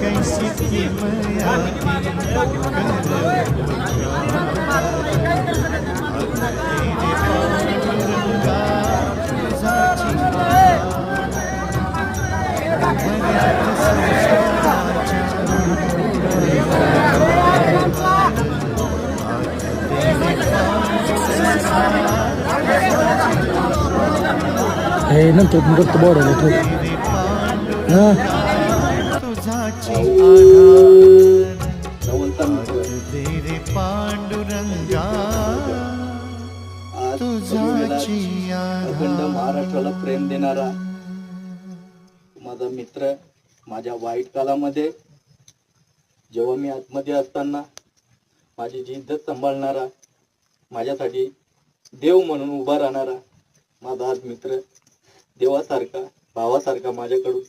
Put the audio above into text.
कैसी थी माया हे नंतर करतो बोर्ड तू हा तुझाची आधार तेरे पांडुरंगा तुझाची अखंड महाराष्ट्राला प्रेम देणारा माझा मित्र, माझ्या वाईट काळामध्ये जेव्हा मी आतमध्ये असताना माझी जी इज्जत सांभाळणारा, माझ्यासाठी देव म्हणून उभा राहणारा माझा आज मित्र, देवासारखा भावासारखा माझ्याकडून